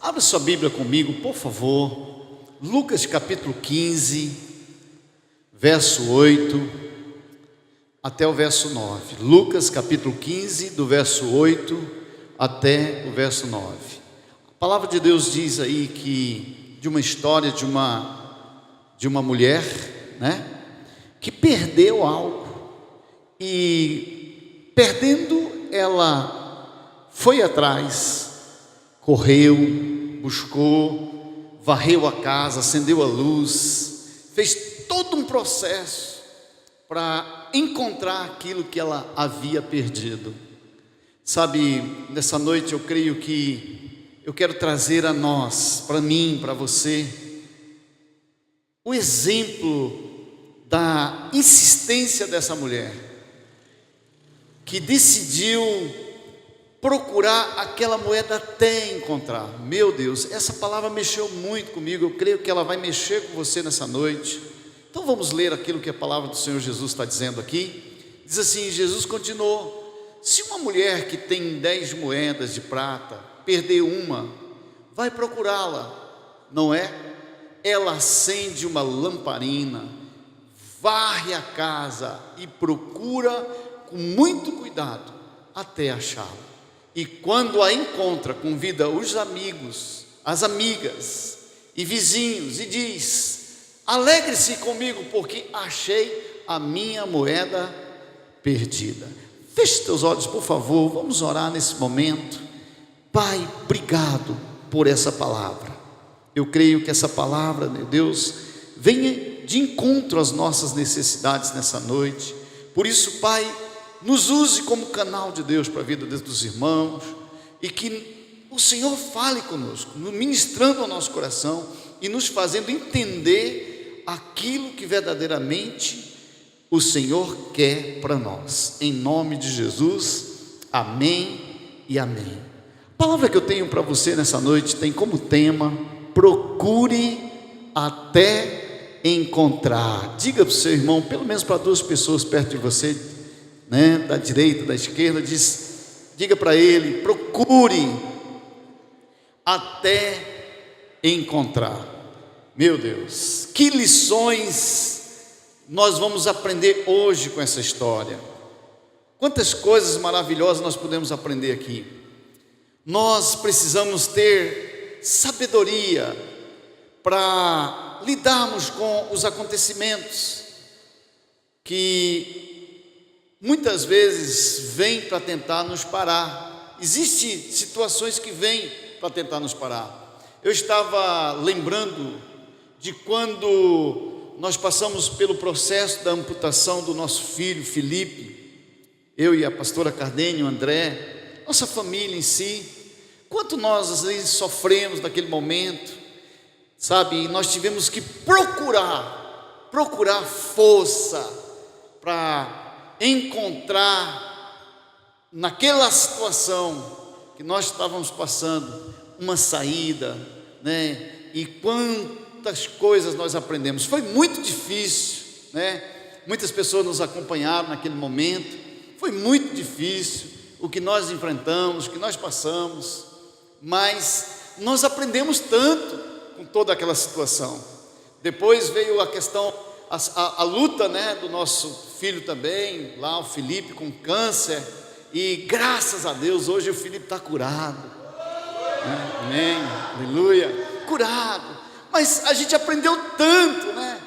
Abra sua Bíblia comigo, por favor. Lucas capítulo 15, verso 8 até o verso 9. Lucas capítulo 15, do verso 8 até o verso 9. A palavra de Deus diz aí que de uma história de uma mulher, né, que perdeu algo, e perdendo, ela foi atrás, correu, buscou, varreu a casa, acendeu a luz, fez todo um processo para encontrar aquilo que ela havia perdido. Sabe, nessa noite eu creio que eu quero trazer a nós, para mim, para você, o exemplo da insistência dessa mulher, que decidiu procurar aquela moeda até encontrar. Meu Deus, essa palavra mexeu muito comigo. Eu creio que ela vai mexer com você nessa noite. Então vamos ler aquilo que a palavra do Senhor Jesus está dizendo aqui. Diz assim: Jesus continuou: se uma mulher que tem 10 moedas de prata perder uma, vai procurá-la, não é? Ela acende uma lamparina, varre a casa e procura com muito cuidado até achá-la. E quando a encontra, convida os amigos, as amigas e vizinhos e diz: alegre-se comigo, porque achei a minha moeda perdida. Feche teus olhos, por favor, vamos orar nesse momento. Pai, obrigado por essa palavra. Eu creio que essa palavra, meu Deus, venha de encontro às nossas necessidades nessa noite. Por isso, Pai, nos use como canal de Deus para a vida dos irmãos, e que o Senhor fale conosco, ministrando ao nosso coração e nos fazendo entender aquilo que verdadeiramente o Senhor quer para nós. Em nome de Jesus, amém e amém. A palavra que eu tenho para você nessa noite tem como tema: procure até encontrar. Diga para o seu irmão, pelo menos para 2 pessoas perto de você, né, da direita, da esquerda, diga para ele: procure até encontrar. Meu Deus, que lições nós vamos aprender hoje com essa história. Quantas coisas maravilhosas nós podemos aprender aqui. Nós precisamos ter sabedoria para lidarmos com os acontecimentos que muitas vezes vêm para tentar nos parar. Existem situações que vêm para tentar nos parar. Eu estava lembrando de quando nós passamos pelo processo da amputação do nosso filho Felipe, eu e a pastora Cardenho, André, nossa família em si. Quanto nós às vezes sofremos naquele momento, sabe? Nós tivemos que procurar força para encontrar naquela situação que nós estávamos passando uma saída, né? E quantas coisas nós aprendemos. Foi muito difícil, né? Muitas pessoas nos acompanharam naquele momento. Foi muito difícil o que nós enfrentamos, o que nós passamos, mas nós aprendemos tanto com toda aquela situação. Depois veio a questão, a luta, né, do nosso filho também, lá o Felipe com câncer, e graças a Deus hoje o Felipe está curado, né? Amém, aleluia, curado. Mas a gente aprendeu tanto, né?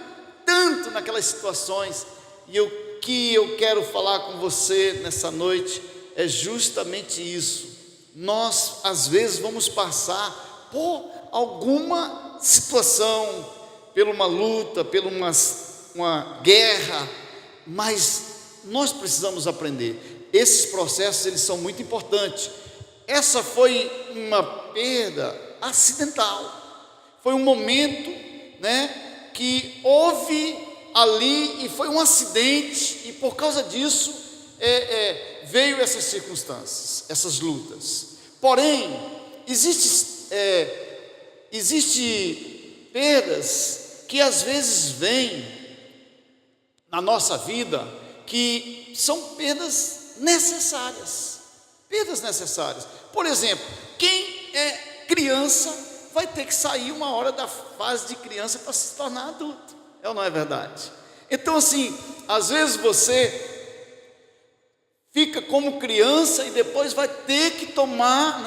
Tanto naquelas situações. E o que eu quero falar com você nessa noite é justamente isso. Nós às vezes vamos passar por alguma situação, por uma luta, por uma guerra, mas nós precisamos aprender. Esses processos, eles são muito importantes. Essa foi uma perda acidental. Foi um momento, né, que houve ali, e foi um acidente, e por causa disso veio essas circunstâncias, essas lutas. Porém, existe perdas que às vezes vêm na nossa vida, que são perdas necessárias. Por exemplo, quem é criança vai ter que sair uma hora da fase de criança para se tornar adulto. É ou não é verdade? Então assim, às vezes você fica como criança e depois vai ter que tomar,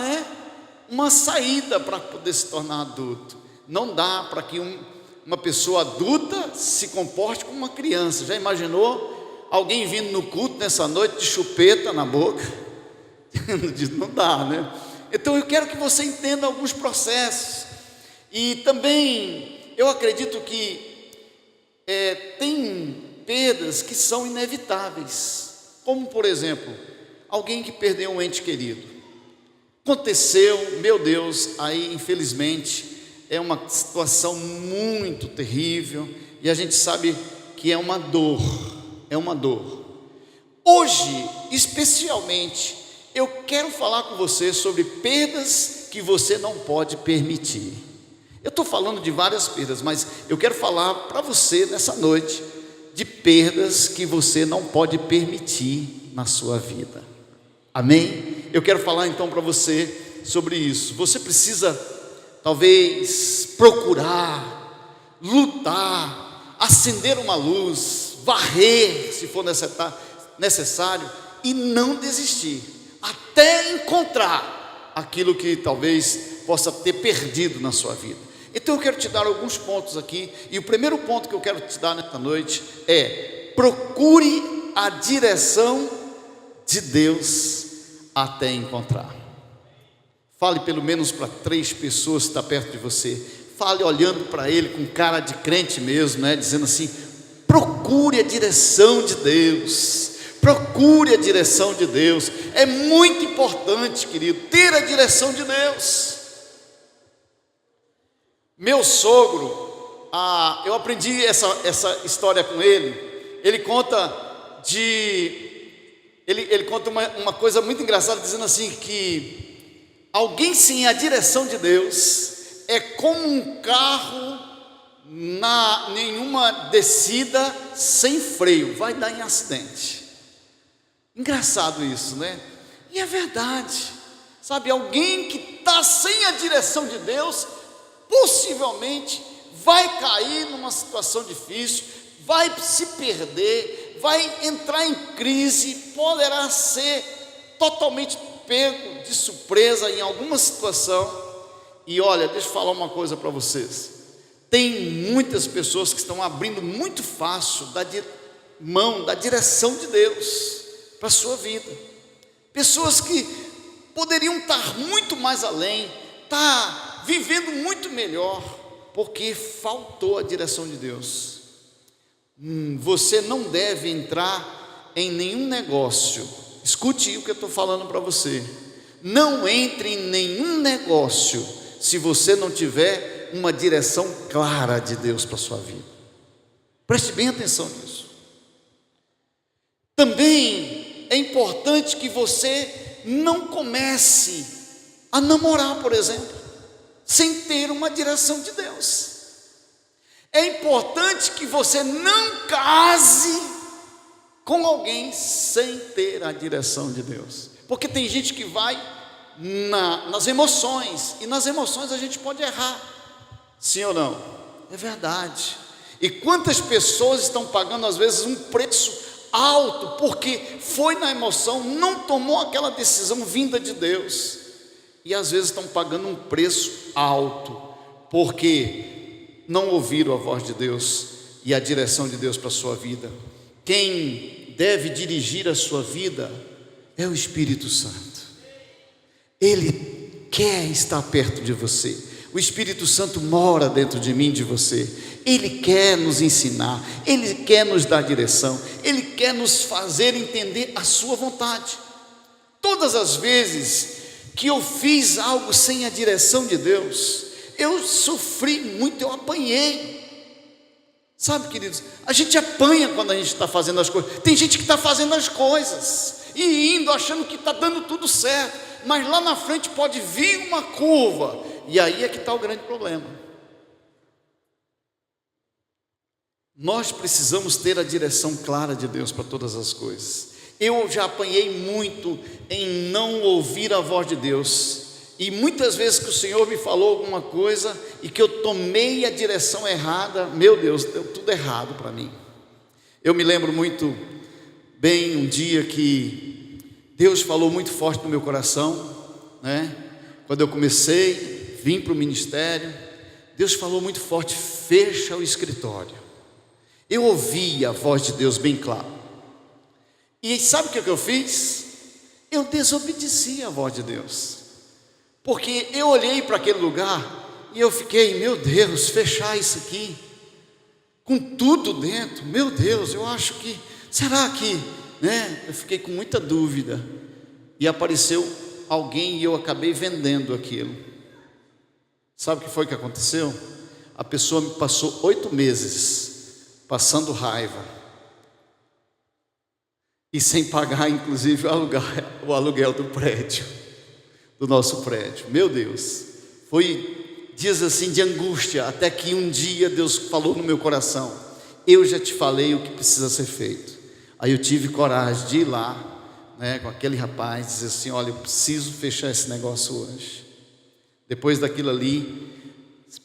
uma saída para poder se tornar adulto. Não dá para que uma pessoa adulta se comporte como uma criança. Já imaginou alguém vindo no culto nessa noite de chupeta na boca? Não dá, né? Então eu quero que você entenda alguns processos. E também eu acredito que tem perdas que são inevitáveis. Como por exemplo, alguém que perdeu um ente querido. Aconteceu, meu Deus, aí infelizmente é uma situação muito terrível, e a gente sabe que é uma dor. Hoje, especialmente, eu quero falar com você sobre perdas que você não pode permitir. Eu estou falando de várias perdas, mas eu quero falar para você nessa noite de perdas que você não pode permitir na sua vida. Amém? Eu quero falar então para você sobre isso. Você precisa talvez procurar, lutar, acender uma luz, varrer se for necessário, e não desistir, até encontrar aquilo que talvez possa ter perdido na sua vida. Então eu quero te dar alguns pontos aqui, e o primeiro ponto que eu quero te dar nesta noite é: procure a direção de Deus até encontrar. Fale pelo menos para 3 pessoas que estão perto de você. Fale olhando para ele com cara de crente mesmo, dizendo assim: procure a direção de Deus. Procure a direção de Deus. É muito importante, querido, ter a direção de Deus. Meu sogro, eu aprendi essa história com ele. Ele conta ele conta uma coisa muito engraçada, dizendo assim que alguém sem a direção de Deus é como um carro na nenhuma descida sem freio, vai dar em acidente. Engraçado isso, E é verdade, sabe? Alguém que está sem a direção de Deus possivelmente vai cair numa situação difícil, vai se perder, vai entrar em crise, poderá ser totalmente pego de surpresa em alguma situação. E olha, deixa eu falar uma coisa para vocês: tem muitas pessoas que estão abrindo muito fácil mão da direção de Deus para a sua vida. Pessoas que poderiam estar muito mais além, estar vivendo muito melhor, porque faltou a direção de Deus. Você não deve entrar em nenhum negócio. Escute o que eu estou falando para você. Não entre em nenhum negócio se você não tiver uma direção clara de Deus para a sua vida. Preste bem atenção nisso. Também é importante que você não comece a namorar, por exemplo, sem ter uma direção de Deus. É importante que você não case com alguém sem ter a direção de Deus, porque tem gente que vai nas emoções, e nas emoções a gente pode errar, sim ou não? É verdade. E quantas pessoas estão pagando às vezes um preço alto, porque foi na emoção, não tomou aquela decisão vinda de Deus, e às vezes estão pagando um preço alto, porque não ouviram a voz de Deus e a direção de Deus para a sua vida. Quem deve dirigir a sua vida é o Espírito Santo. Ele quer estar perto de você. O Espírito Santo mora dentro de mim, de você. Ele quer nos ensinar, Ele quer nos dar direção, Ele quer nos fazer entender a sua vontade. Todas as vezes que eu fiz algo sem a direção de Deus, eu sofri muito, eu apanhei. Sabe, queridos, a gente apanha quando a gente está fazendo as coisas. Tem gente que está fazendo as coisas e indo, achando que está dando tudo certo, mas lá na frente pode vir uma curva, e aí é que está o grande problema. Nós precisamos ter a direção clara de Deus para todas as coisas. Eu já apanhei muito em não ouvir a voz de Deus, E muitas vezes que o Senhor me falou alguma coisa e que eu tomei a direção errada, meu Deus, deu tudo errado para mim. Eu me lembro muito bem um dia que Deus falou muito forte no meu coração, né? Quando eu comecei, vim para o ministério, Deus falou muito forte: fecha o escritório. Eu ouvi a voz de Deus bem claro. E sabe o que eu fiz? Eu desobedeci a voz de Deus. Porque eu olhei para aquele lugar e eu fiquei: meu Deus, fechar isso aqui, com tudo dentro, meu Deus, eu acho que, será que, né? Eu fiquei com muita dúvida. E apareceu alguém e eu acabei vendendo aquilo. Sabe o que foi que aconteceu? A pessoa me passou 8 meses passando raiva e sem pagar, inclusive, o aluguel do prédio, do nosso prédio. Meu Deus, foi dias assim de angústia, até que um dia Deus falou no meu coração: eu já te falei o que precisa ser feito. Aí eu tive coragem de ir lá, né, com aquele rapaz, dizer assim: olha, eu preciso fechar esse negócio hoje. Depois daquilo ali,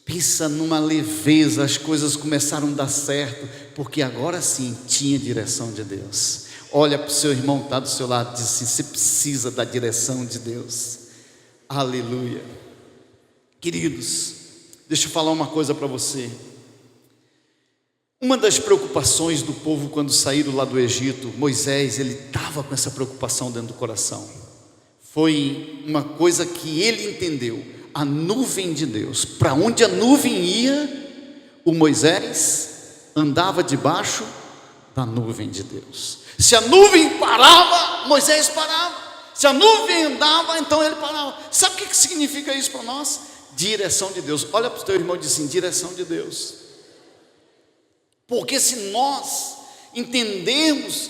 pensa numa leveza, as coisas começaram a dar certo, porque agora sim tinha direção de Deus. Olha para o seu irmão que está do seu lado e diz assim: você precisa da direção de Deus. Aleluia. Queridos, deixa eu falar uma coisa para você. Uma das preocupações do povo quando saíram lá do Egito, Moisés, ele estava com essa preocupação dentro do coração. Foi uma coisa que ele entendeu: a nuvem de Deus. Para onde a nuvem ia, o Moisés andava debaixo da nuvem de Deus. Se a nuvem parava, Moisés parava. Se a nuvem andava, então ele parava. Sabe o que significa isso para nós? Direção de Deus. Olha para o teu irmão e diz assim: direção de Deus. Porque se nós entendermos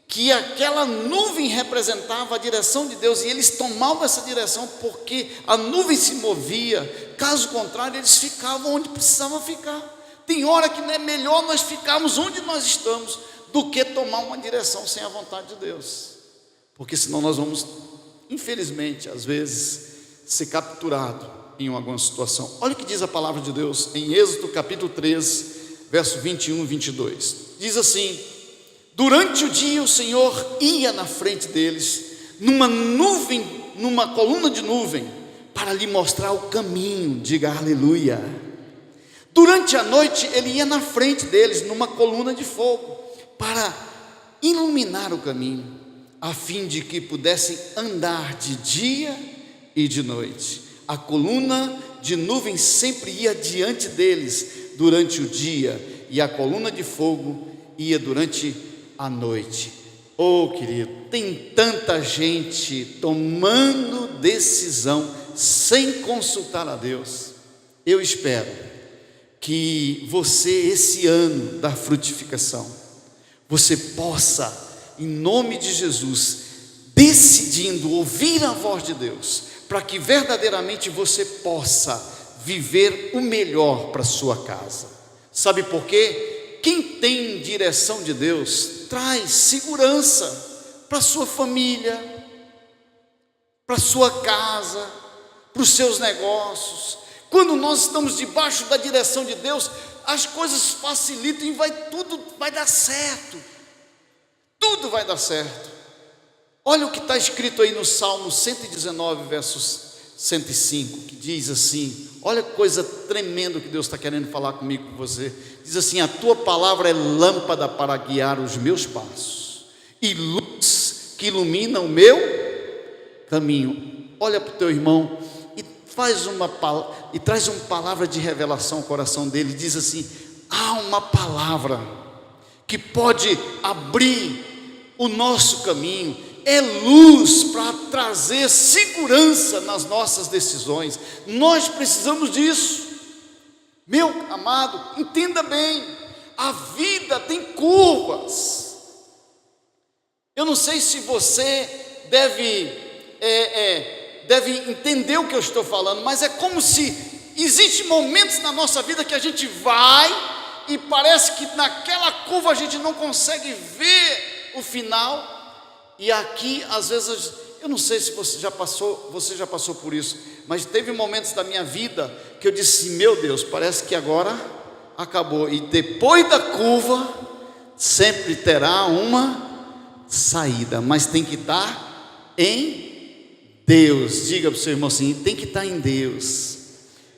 que aquela nuvem representava a direção de Deus, e eles tomavam essa direção porque a nuvem se movia, caso contrário eles ficavam onde precisavam ficar. Tem hora que não é melhor nós ficarmos onde nós estamos do que tomar uma direção sem a vontade de Deus, porque senão nós vamos, infelizmente, às vezes, ser capturados em alguma situação. Olha o que diz a palavra de Deus em Êxodo capítulo 3, verso 21 e 22. Diz assim: durante o dia o Senhor ia na frente deles numa nuvem, numa coluna de nuvem, para lhe mostrar o caminho. Diga aleluia. Durante a noite ele ia na frente deles numa coluna de fogo, para iluminar o caminho, a fim de que pudessem andar de dia e de noite. A coluna de nuvem sempre ia diante deles durante o dia, e a coluna de fogo ia durante a noite. Oh, querido, tem tanta gente tomando decisão sem consultar a Deus. Eu espero que você, esse ano da frutificação, você possa, em nome de Jesus, decidindo ouvir a voz de Deus, para que verdadeiramente você possa viver o melhor para a sua casa. Sabe por quê? Quem tem direção de Deus traz segurança para a sua família, para a sua casa, para os seus negócios. Quando nós estamos debaixo da direção de Deus, as coisas facilitam e tudo vai dar certo. Tudo vai dar certo. Olha o que está escrito aí no Salmo 119, versos 105, que diz assim: olha que coisa tremenda que Deus está querendo falar comigo, com você. Diz assim: a tua palavra é lâmpada para guiar os meus passos e luz que ilumina o meu caminho. Olha para o teu irmão e traz uma palavra de revelação ao coração dele. Diz assim: há uma palavra que pode abrir o nosso caminho, é luz para trazer segurança nas nossas decisões. Nós precisamos disso. Meu amado, entenda bem, a vida tem curvas. Eu não sei se você deve entender o que eu estou falando, mas é como se existem momentos na nossa vida que a gente vai e parece que naquela curva a gente não consegue ver o final. E aqui, às vezes, Eu não sei se você já passou por isso, mas teve momentos da minha vida que eu disse: meu Deus, parece que agora acabou. E depois da curva sempre terá uma saída, mas tem que estar em Deus. Diga para o seu irmão assim: tem que estar em Deus,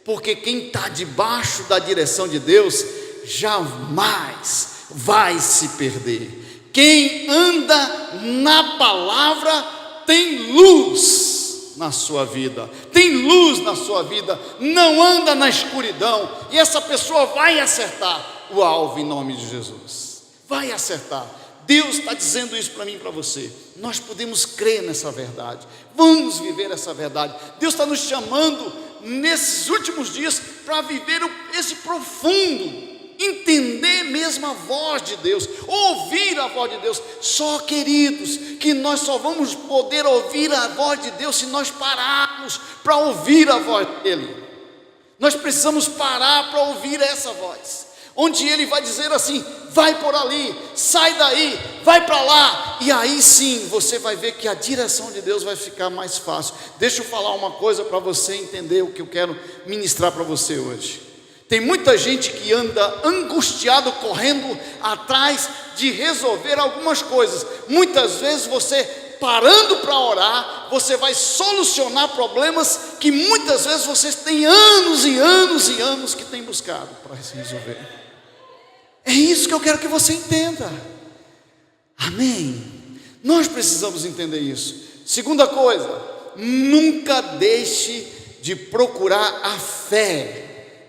porque quem está debaixo da direção de Deus jamais vai se perder. Quem anda na palavra tem luz na sua vida, tem luz na sua vida, não anda na escuridão, e essa pessoa vai acertar o alvo em nome de Jesus, vai acertar. Deus está dizendo isso para mim e para você. Nós podemos crer nessa verdade, vamos viver essa verdade. Deus está nos chamando nesses últimos dias para viver esse profundo, entender mesmo a voz de Deus, ouvir a voz de Deus. Só, queridos, que nós só vamos poder ouvir a voz de Deus se nós pararmos para ouvir a voz dele. Nós precisamos parar para ouvir essa voz, onde ele vai dizer assim: vai por ali, sai daí, vai para lá, e aí sim você vai ver que a direção de Deus vai ficar mais fácil. Deixa eu falar uma coisa para você entender o que eu quero ministrar para você hoje. Tem muita gente que anda angustiado, correndo atrás de resolver algumas coisas. Muitas vezes você, parando para orar, você vai solucionar problemas que muitas vezes vocês têm anos e anos e anos que têm buscado para resolver. É isso que eu quero que você entenda. Amém? Nós precisamos entender isso. Segunda coisa, nunca deixe de procurar a fé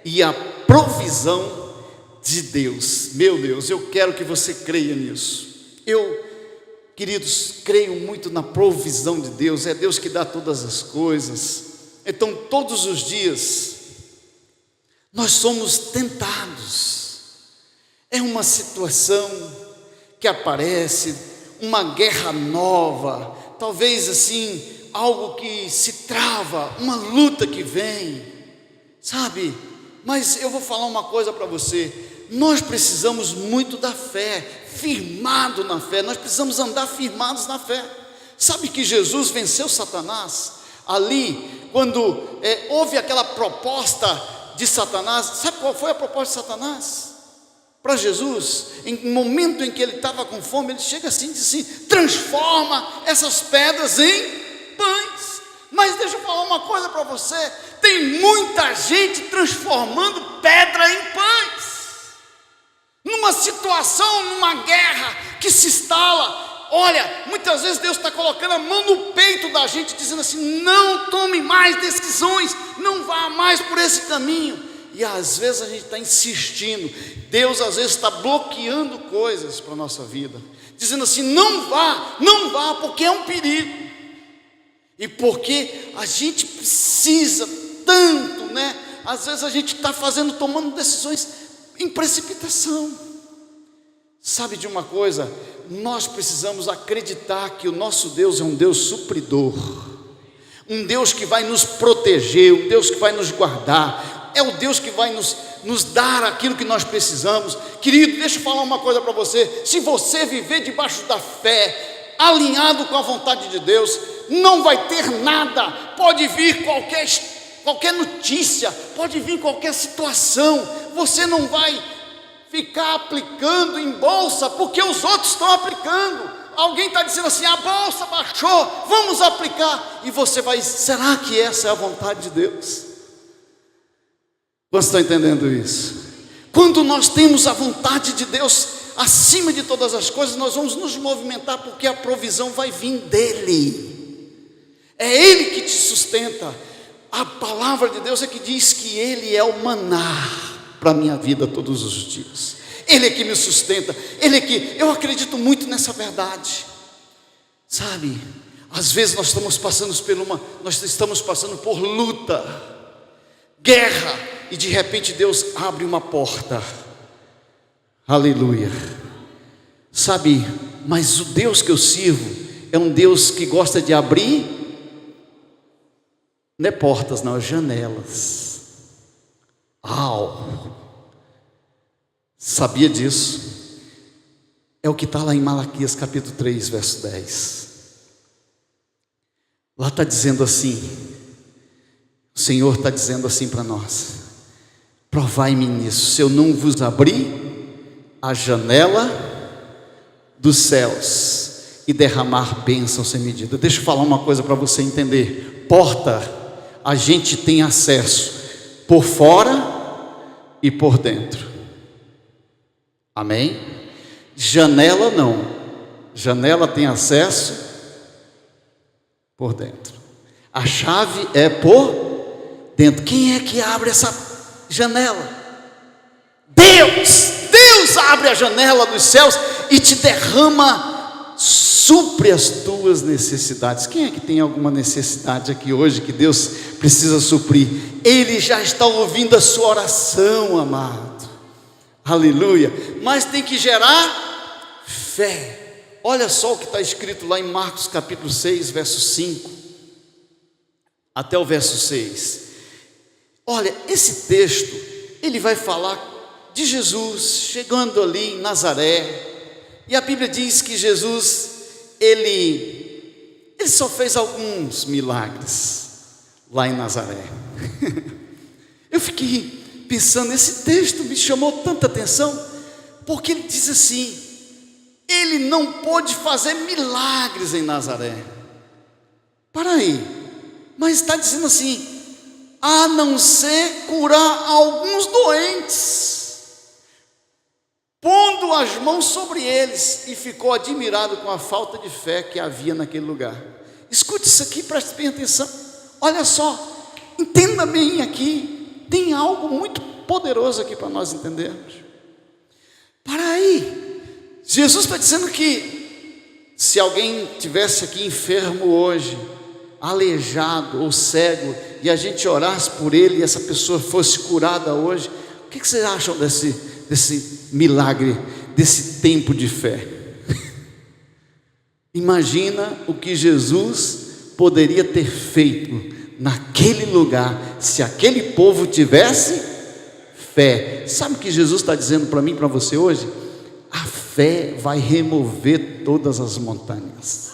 e a provisão de Deus. Meu Deus, eu quero que você creia nisso. Eu, queridos, creio muito na provisão de Deus. É Deus que dá todas as coisas. Então todos os dias nós somos tentados. É uma situação que aparece, uma guerra nova, talvez assim, algo que se trava, uma luta que vem, sabe? Mas eu vou falar uma coisa para você: nós precisamos muito da fé, firmado na fé, nós precisamos andar firmados na fé. Sabe que Jesus venceu Satanás ali, quando houve aquela proposta de Satanás? Sabe qual foi a proposta de Satanás para Jesus? Em um momento em que ele estava com fome, ele chega assim e diz assim: transforma essas pedras em pães. Mas deixa eu falar uma coisa para você: tem muita gente transformando pedra em pães, numa situação, numa guerra que se instala. Olha, muitas vezes Deus está colocando a mão no peito da gente, dizendo assim: não tome mais decisões, não vá mais por esse caminho. E às vezes a gente está insistindo. Deus às vezes está bloqueando coisas para a nossa vida, dizendo assim: não vá, porque é um perigo. E porque a gente precisa tanto, né? Às vezes a gente está tomando decisões em precipitação. Sabe de uma coisa? Nós precisamos acreditar que o nosso Deus é um Deus supridor, um Deus que vai nos proteger, um Deus que vai nos guardar, é o Deus que vai nos dar aquilo que nós precisamos. Querido, deixa eu falar uma coisa para você: se você viver debaixo da fé, alinhado com a vontade de Deus, não vai ter nada. Pode vir qualquer notícia, pode vir qualquer situação, você não vai ficar aplicando em bolsa porque os outros estão aplicando. Alguém está dizendo assim: a bolsa baixou, vamos aplicar, e você vai: será que essa é a vontade de Deus? Você está entendendo isso? Quando nós temos a vontade de Deus acima de todas as coisas, nós vamos nos movimentar, porque a provisão vai vir dEle. É Ele que te sustenta. A palavra de Deus é que diz que Ele é o maná para a minha vida todos os dias. Ele é que me sustenta. Ele é que... Eu acredito muito nessa verdade. Sabe, às vezes nós estamos passando por luta, guerra, e de repente Deus abre uma porta. Aleluia. Sabe, mas o Deus que eu sirvo é um Deus que gosta de abrir, não é portas, não, é janelas. Sabia disso? É o que está lá em Malaquias capítulo 3, verso 10. Lá está dizendo assim, o Senhor está dizendo assim para nós: provai-me nisso, se eu não vos abrir a janela dos céus e derramar bênção sem medida. Deixa eu falar uma coisa para você entender. Porta, a gente tem acesso por fora e por dentro. Amém? Janela não. Janela tem acesso por dentro. A chave é por dentro. Quem é que abre essa janela? Deus! Deus abre a janela dos céus e te derrama, supre as tuas necessidades. Quem é que tem alguma necessidade aqui hoje que Deus precisa suprir? Ele já está ouvindo a sua oração, amado. Aleluia. Mas tem que gerar fé. Olha só o que está escrito lá em Marcos capítulo 6, verso 5 até o verso 6. Olha, esse texto, ele vai falar de Jesus chegando ali em Nazaré. E a Bíblia diz que Jesus, ele só fez alguns milagres lá em Nazaré. Eu fiquei pensando, esse texto me chamou tanta atenção, porque ele diz assim: ele não pôde fazer milagres em Nazaré. Para aí, mas está dizendo assim: a não ser curar alguns doentes, pondo as mãos sobre eles, e ficou admirado com a falta de fé que havia naquele lugar. Escute isso aqui, preste bem atenção. Olha só, entenda bem aqui, tem algo muito poderoso aqui para nós entendermos. Para aí, Jesus está dizendo que se alguém tivesse aqui enfermo hoje, aleijado ou cego, e a gente orasse por ele e essa pessoa fosse curada hoje, o que vocês acham desse milagre, desse tempo de fé? Imagina o que Jesus poderia ter feito naquele lugar, se aquele povo tivesse fé. Sabe o que Jesus está dizendo para mim e para você hoje? A fé vai remover todas as montanhas,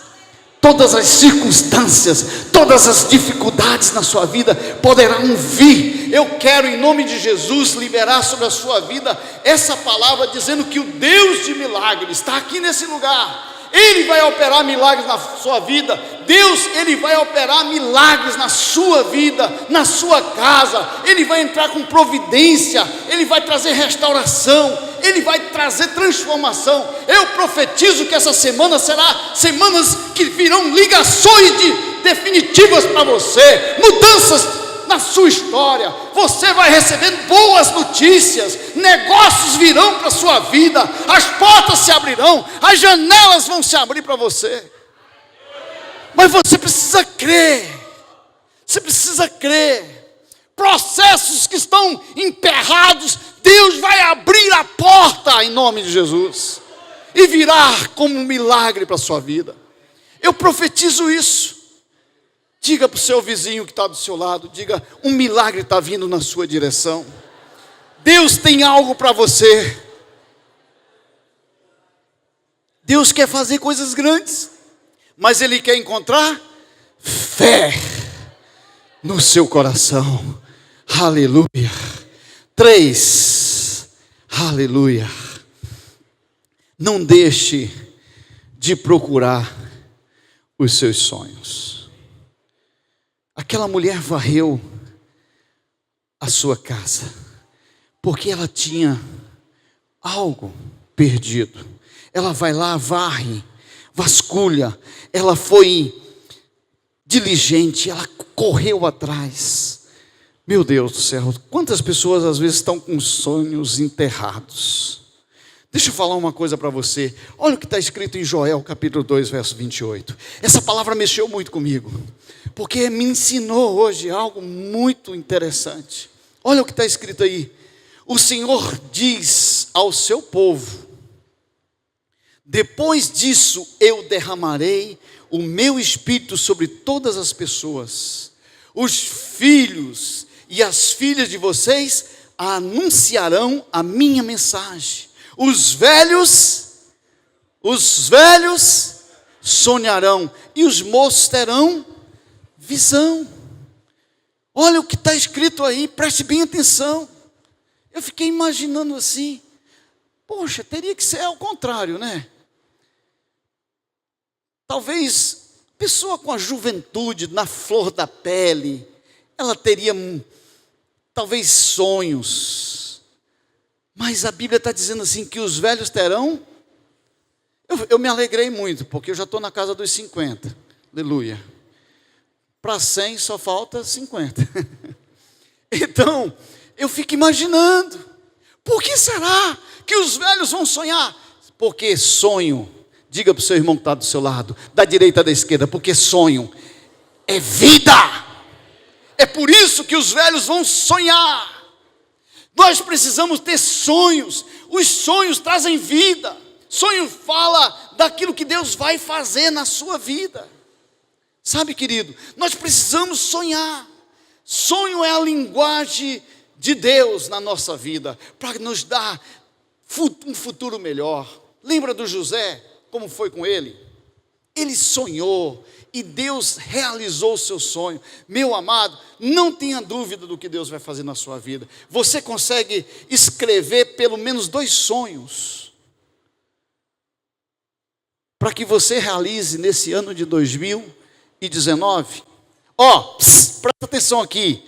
todas as circunstâncias, todas as dificuldades na sua vida poderão vir. Eu quero, em nome de Jesus, liberar sobre a sua vida essa palavra, dizendo que o Deus de milagres está aqui nesse lugar. Ele vai operar milagres na sua vida. Deus, Ele vai operar milagres na sua vida, na sua casa. Ele vai entrar com providência, Ele vai trazer restauração, Ele vai trazer transformação. Eu profetizo que essa semana será semanas que virão ligações definitivas para você, mudanças na sua história. Você vai recebendo boas notícias, negócios virão para a sua vida, as portas se abrirão, as janelas vão se abrir para você. Mas você precisa crer. Você precisa crer. Processos que estão emperrados, Deus vai abrir a porta em nome de Jesus e virá como um milagre para a sua vida. Eu profetizo isso. Diga para o seu vizinho que está do seu lado, diga: um milagre está vindo na sua direção. Deus tem algo para você. Deus quer fazer coisas grandes, mas Ele quer encontrar fé no seu coração. Aleluia. 3, aleluia. Não deixe de procurar os seus sonhos. Aquela mulher varreu a sua casa, porque ela tinha algo perdido. Ela vai lá, varre, vasculha, ela foi diligente, ela correu atrás. Meu Deus do céu, quantas pessoas às vezes estão com sonhos enterrados? Deixa eu falar uma coisa para você. Olha o que está escrito em Joel capítulo 2, verso 28. Essa palavra mexeu muito comigo, porque me ensinou hoje algo muito interessante. Olha o que está escrito aí. O Senhor diz ao seu povo: depois disso eu derramarei o meu espírito sobre todas as pessoas. Os filhos e as filhas de vocês anunciarão a minha mensagem. Os velhos sonharão, e os moços terão Visão. Olha o que está escrito aí, preste bem atenção. Eu fiquei imaginando assim, poxa, teria que ser ao contrário, né? Talvez, pessoa com a juventude, na flor da pele, ela teria, talvez, sonhos. Mas a Bíblia está dizendo assim, que os velhos terão. Eu me alegrei muito, porque eu já estou na casa dos 50. Aleluia. Para 100 só falta 50. Então, eu fico imaginando, por que será que os velhos vão sonhar? Porque sonho, diga para o seu irmão que está do seu lado, da direita da esquerda, porque sonho é vida. É por isso que os velhos vão sonhar. Nós precisamos ter sonhos. Os sonhos trazem vida. Sonho fala daquilo que Deus vai fazer na sua vida. Sabe, querido, nós precisamos sonhar. Sonho é a linguagem de Deus na nossa vida, para nos dar um futuro melhor. Lembra do José, como foi com ele? Ele sonhou e Deus realizou o seu sonho. Meu amado, não tenha dúvida do que Deus vai fazer na sua vida. Você consegue escrever pelo menos 2 sonhos para que você realize nesse ano de 2019. Presta atenção aqui,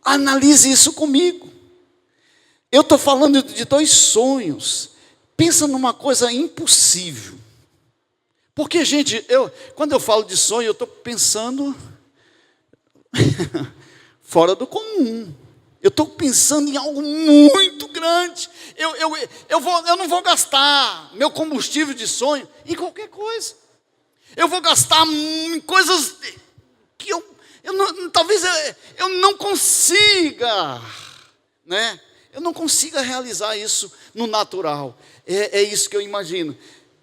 analise isso comigo. Eu estou falando de 2 sonhos. Pensa numa coisa impossível. Porque, gente, quando eu falo de sonho, eu estou pensando fora do comum. Eu estou pensando em algo muito grande. Eu não vou gastar meu combustível de sonho em qualquer coisa. Eu vou gastar em coisas que talvez eu não consiga, né? Eu não consiga realizar isso no natural. É isso que eu imagino.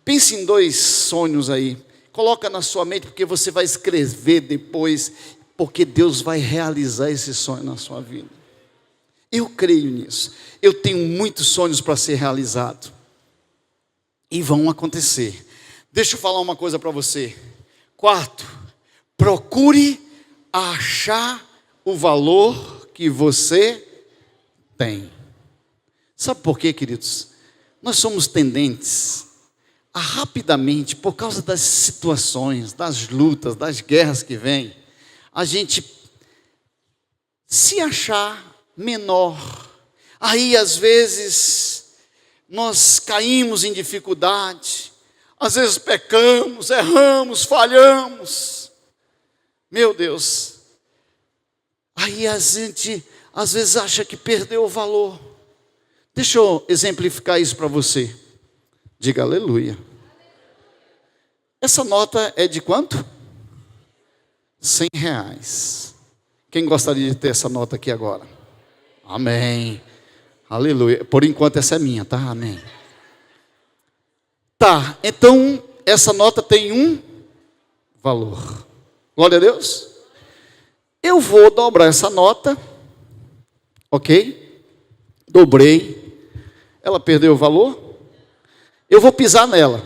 Pense em 2 sonhos aí. Coloca na sua mente, porque você vai escrever depois, porque Deus vai realizar esse sonho na sua vida. Eu creio nisso. Eu tenho muitos sonhos para ser realizados. E vão acontecer. Deixa eu falar uma coisa para você. 4, procure achar o valor que você tem. Sabe por quê, queridos? Nós somos tendentes a rapidamente, por causa das situações, das lutas, das guerras que vêm, a gente se achar menor. Aí, às vezes, nós caímos em dificuldade, às vezes pecamos, erramos, falhamos. Meu Deus. Aí a gente, às vezes, acha que perdeu o valor. Deixa eu exemplificar isso para você. Diga aleluia. Essa nota é de quanto? R$100. Quem gostaria de ter essa nota aqui agora? Amém. Aleluia. Por enquanto essa é minha, tá? Amém. Tá, então essa nota tem um valor. Glória a Deus. Eu vou dobrar essa nota. Ok? Dobrei. Ela perdeu o valor. Eu vou pisar nela.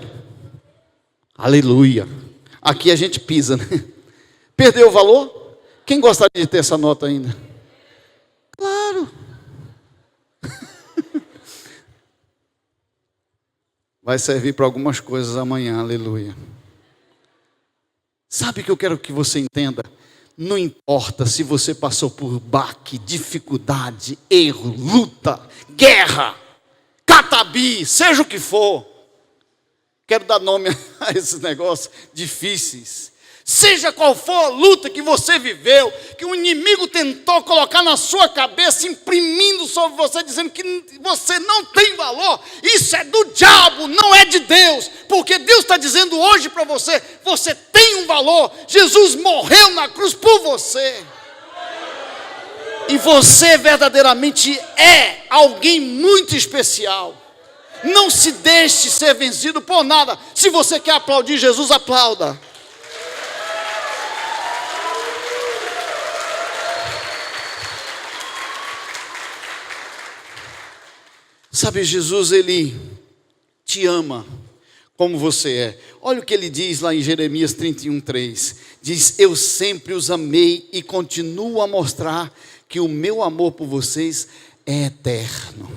Aleluia. Aqui a gente pisa, né? Perdeu o valor? Quem gostaria de ter essa nota ainda? Claro. Vai servir para algumas coisas amanhã, aleluia. Sabe o que eu quero que você entenda? Não importa se você passou por baque, dificuldade, erro, luta, guerra, catabi, seja o que for. Quero dar nome a esses negócios difíceis. Seja qual for a luta que você viveu, que o inimigo tentou colocar na sua cabeça, imprimindo sobre você, dizendo que você não tem valor, isso é do diabo, não é de Deus, porque Deus está dizendo hoje para você, você tem um valor, Jesus morreu na cruz por você, e você verdadeiramente é alguém muito especial. Não se deixe ser vencido por nada. Se você quer aplaudir Jesus, aplauda. Sabe, Jesus, Ele te ama como você é. Olha o que ele diz lá em Jeremias 31:3. Diz: eu sempre os amei e continuo a mostrar que o meu amor por vocês é eterno.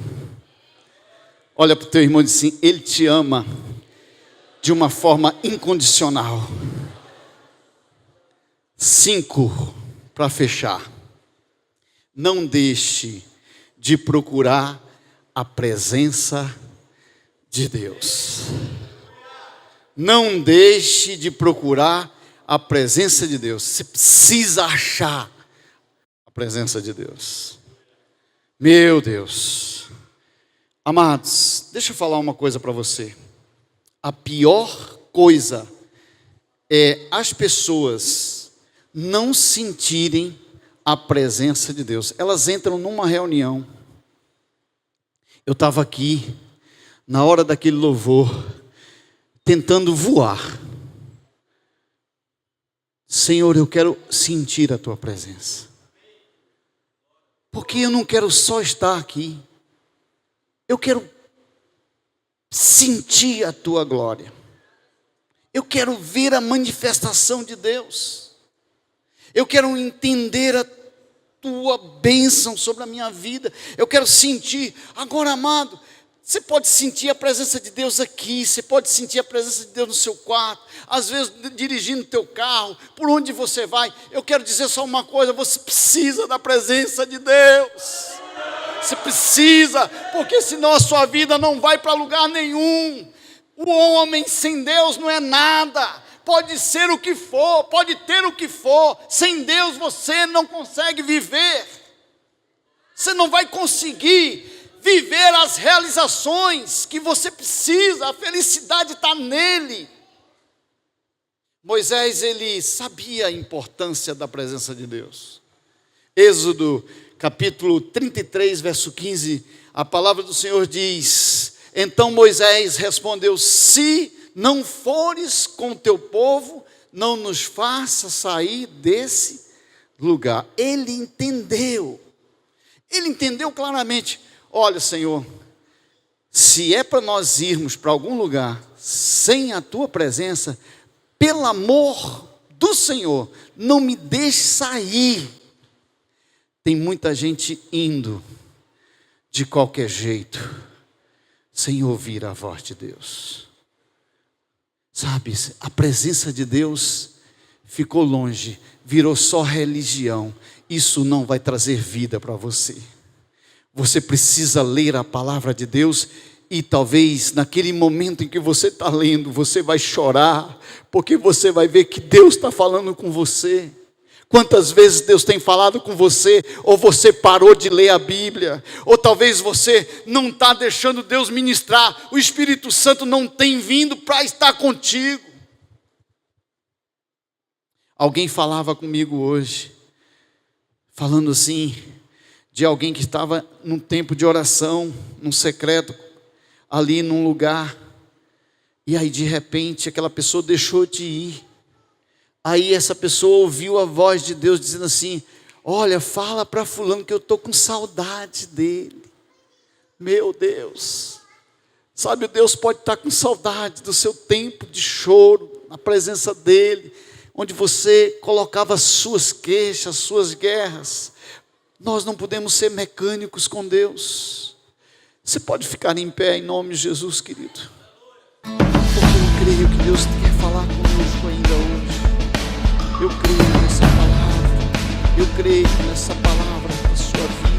Olha para o teu irmão e diz assim: ele te ama de uma forma incondicional. 5, para fechar. Não deixe de procurar a presença de Deus. Não deixe de procurar a presença de Deus. Você precisa achar a presença de Deus. Meu Deus. Amados, deixa eu falar uma coisa para você. A pior coisa é as pessoas não sentirem a presença de Deus. Elas entram numa reunião. Eu estava aqui, na hora daquele louvor, tentando voar. Senhor, eu quero sentir a tua presença. Porque eu não quero só estar aqui. Eu quero sentir a tua glória. Eu quero ver a manifestação de Deus. Eu quero entender a tua bênção sobre a minha vida. Eu quero sentir. Agora, amado, você pode sentir a presença de Deus aqui. Você pode sentir a presença de Deus no seu quarto. Às vezes dirigindo o teu carro. Por onde você vai. Eu quero dizer só uma coisa. Você precisa da presença de Deus. Você precisa. Porque senão a sua vida não vai para lugar nenhum. O homem sem Deus não é nada. Pode ser o que for, pode ter o que for, sem Deus você não consegue viver. Você não vai conseguir viver as realizações que você precisa, a felicidade está nele. Moisés, ele sabia a importância da presença de Deus. Êxodo capítulo 33, verso 15, a palavra do Senhor diz: então Moisés respondeu: se não fores com o teu povo, não nos faça sair desse lugar. Ele entendeu claramente: olha, Senhor, se é para nós irmos para algum lugar sem a tua presença, pelo amor do Senhor, não me deixe sair. Tem muita gente indo de qualquer jeito, sem ouvir a voz de Deus. Sabe, a presença de Deus ficou longe, virou só religião. Isso não vai trazer vida para você. Você precisa ler a palavra de Deus e talvez naquele momento em que você está lendo, você vai chorar, porque você vai ver que Deus está falando com você. Quantas vezes Deus tem falado com você, ou você parou de ler a Bíblia, ou talvez você não está deixando Deus ministrar, o Espírito Santo não tem vindo para estar contigo. Alguém falava comigo hoje, falando assim, de alguém que estava num tempo de oração, num secreto, ali num lugar, e aí de repente aquela pessoa deixou de ir. Aí essa pessoa ouviu a voz de Deus dizendo assim: olha, fala para fulano que eu estou com saudade dele. Meu Deus, sabe, Deus pode estar com saudade do seu tempo de choro, na presença dele, onde você colocava as suas queixas, as suas guerras. Nós não podemos ser mecânicos com Deus. Você pode ficar em pé em nome de Jesus, querido, porque eu creio que Deus quer falar conosco ainda hoje. Eu creio nessa palavra para a sua vida.